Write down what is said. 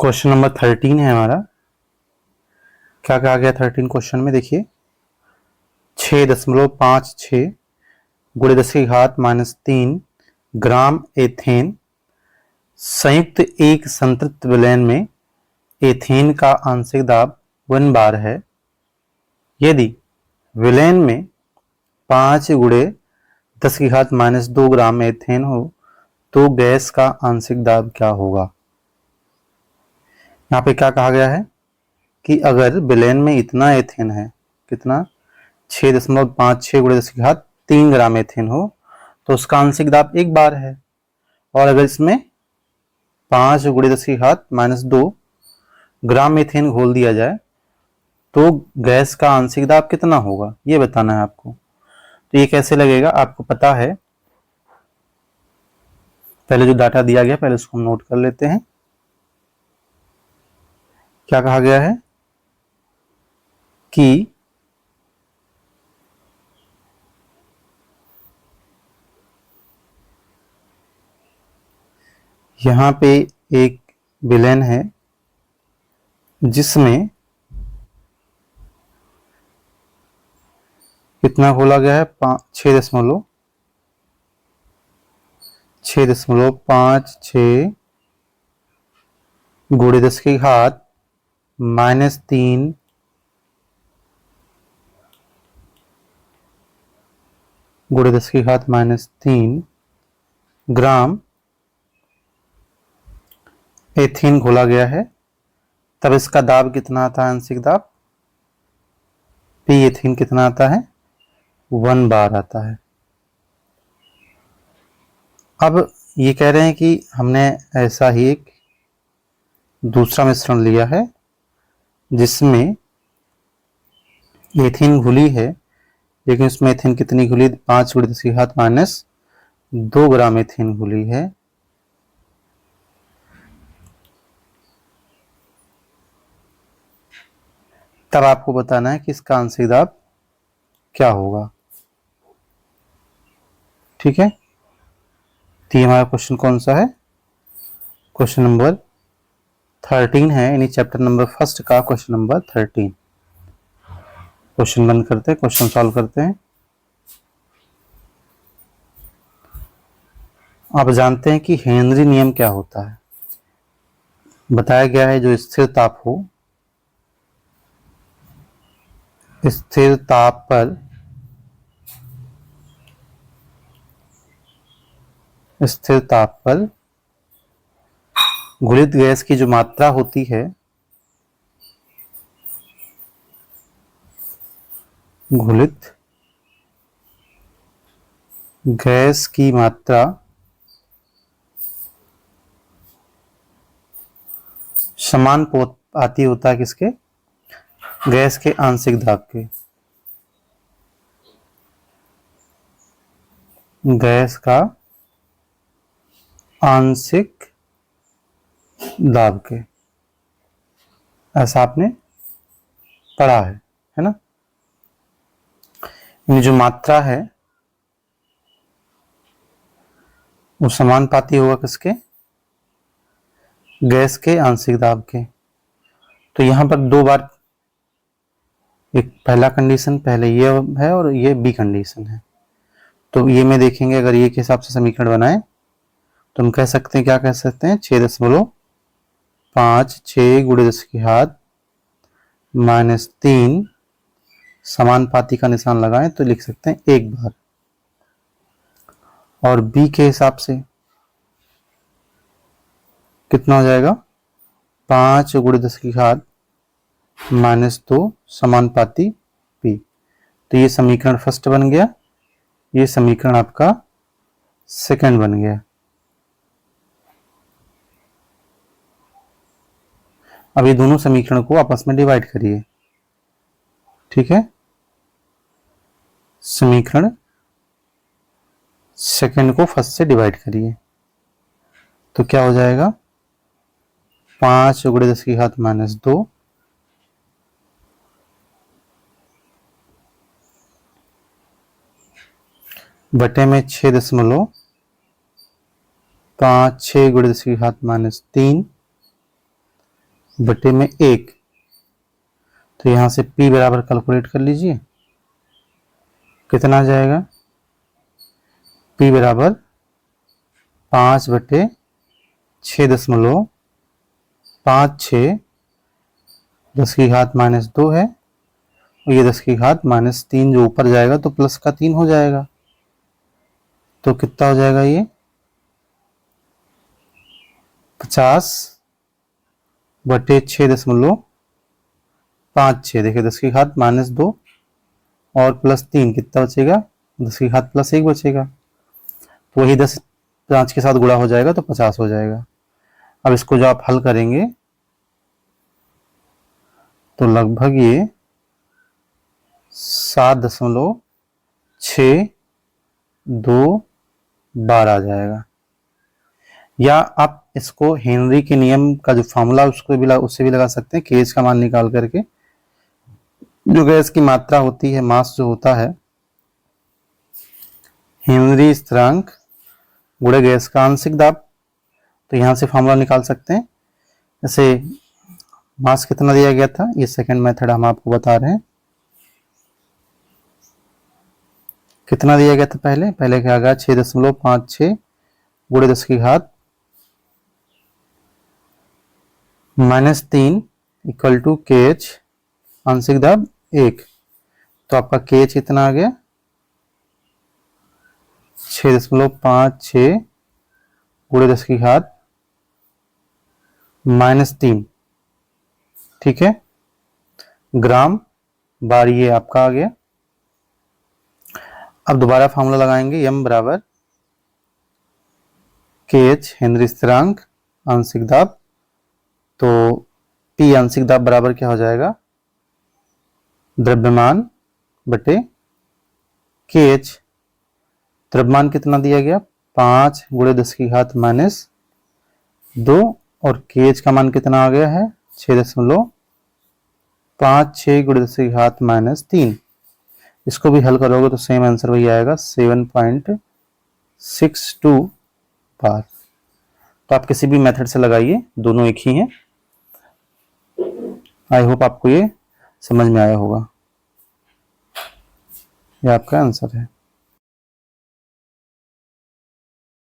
Question number 13 है हमारा। क्या कहा गया 13 क्वेश्चन में? देखिए 6.56 गुणे 10⁻³ ग्राम एथेन संयुक्त एक संतृप्त विलयन में एथेन का आंशिक दाब 1 बार है। यदि विलयन में 5 गुणे 10⁻² ग्राम एथेन हो तो गैस का आंशिक दाब क्या होगा? यहाँ पे क्या कहा गया है कि अगर विलयन में इतना एथेन है, कितना 6.56 गुणे 10⁻³ ग्राम एथेन हो तो उसका आंशिक दाब 1 बार है। और अगर इसमें 5 गुणे 10⁻² ग्राम एथेन घोल दिया जाए तो गैस का आंशिक दाब कितना होगा, ये बताना है आपको। तो ये कैसे लगेगा आपको पता है। पहले जो डाटा दिया गया पहले उसको हम नोट कर लेते हैं। क्या कहा गया है कि यहां पे एक विलयन है जिसमें कितना घोला गया है 6.56 गुणे 10⁻³ गुणे 10⁻³ ग्राम एथेन घोला गया है। तब इसका दाब कितना आता है? आंशिक दाब पी एथेन कितना आता है? 1 बार आता है। अब ये कह रहे हैं कि हमने ऐसा ही एक दूसरा मिश्रण लिया है जिसमें एथेन घुली है, लेकिन उसमें एथेन कितनी घुली? 5 गुणे 10⁻² ग्राम एथेन घुली है। तब आपको बताना है कि इसका आंशिक दाब क्या होगा। ठीक है, तो ये हमारा क्वेश्चन कौन सा है? क्वेश्चन नंबर 13 है, यानी चैप्टर नंबर 1 का क्वेश्चन नंबर 13। क्वेश्चन बंद करते हैं, क्वेश्चन सॉल्व करते हैं। आप जानते हैं कि हेनरी नियम क्या होता है? बताया गया है जो स्थिर ताप हो, स्थिर ताप पर घुलित गैस की जो मात्रा होती है, घुलित गैस की मात्रा समानुपाती होता है किसके? गैस के आंशिक दाब के। गैस का आंशिक दाब के, ऐसा आपने पढ़ा है ना? ये जो मात्रा है वो समानुपाती होगा किसके? गैस के आंशिक दाब के। तो यहां पर 2 बार, एक पहला कंडीशन पहले ये है और ये बी कंडीशन है। तो ये में देखेंगे, अगर ये के हिसाब से समीकरण बनाए तो हम कह सकते हैं, क्या कह सकते हैं? 6.56 गुणे 10⁻³ समानुपाती का निशान लगाएं तो लिख सकते हैं 1 बार। और बी के हिसाब से कितना हो जाएगा? 5 गुणे 10⁻² समानुपाती पी। तो ये समीकरण फर्स्ट बन गया, ये समीकरण आपका सेकंड बन गया। अब ये दोनों समीकरण को आपस में डिवाइड करिए। ठीक है, समीकरण सेकंड को फर्स्ट से डिवाइड करिए तो क्या हो जाएगा? 5 गुणे 10⁻² बटे में 6.56 गुणे 10⁻³ बटे में 1, तो यहां से p बराबर कैलकुलेट कर लीजिए, कितना आ जाएगा, p बराबर 5/6.56, 10 की घात -2 है, और ये 10 की घात -3 जो ऊपर जाएगा तो प्लस का 3 हो जाएगा, तो कितना हो जाएगा ये 50/6.56। देखिए 10 की घात -2 और +3 कितना बचेगा, 10 की घात +1 बचेगा, तो वही 10 5 के साथ गुणा हो जाएगा तो 50 हो जाएगा। अब इसको जो आप हल करेंगे तो लगभग ये 7.6212 आ जाएगा। या आप इसको हेनरी के नियम का जो फॉर्मूला उससे भी लगा सकते हैं, केज का मान निकाल करके, जो गैस की मात्रा होती है, मास जो होता है, हेनरी स्थिरांक गुणे गैस का आंशिक दाब, तो यहां से फॉर्मूला निकाल सकते हैं। जैसे मास कितना दिया गया था, ये सेकंड मेथड हम आपको बता रहे हैं। कितना दिया गया था पहले क्या गया, 6.56 गुणे 10 की घात -3 इक्वल टू KH आंशिक दाब 1, तो आपका KH कितना आ गया 6.56 गुणे 10 की घात -3, ठीक है, ग्राम बार ये आपका आ गया। अब दोबारा फॉर्मूला लगाएंगे, m बराबर KH हेनरी स्थिरांक आंशिक दाब, तो P आंशिक दाब बराबर क्या हो जाएगा, द्रव्यमान बटे KH। द्रव्यमान कितना दिया गया 5 गुणे 10 की घात -2, और KH का मान कितना आ गया है 6.56 गुणे 10 की घात -3। इसको भी हल करोगे तो सेम आंसर वही आएगा 7.62 बार। तो आप किसी भी मेथड से लगाइए, दोनों एक ही हैं। आई होप आपको ये समझ में आया होगा। ये आपका आंसर है।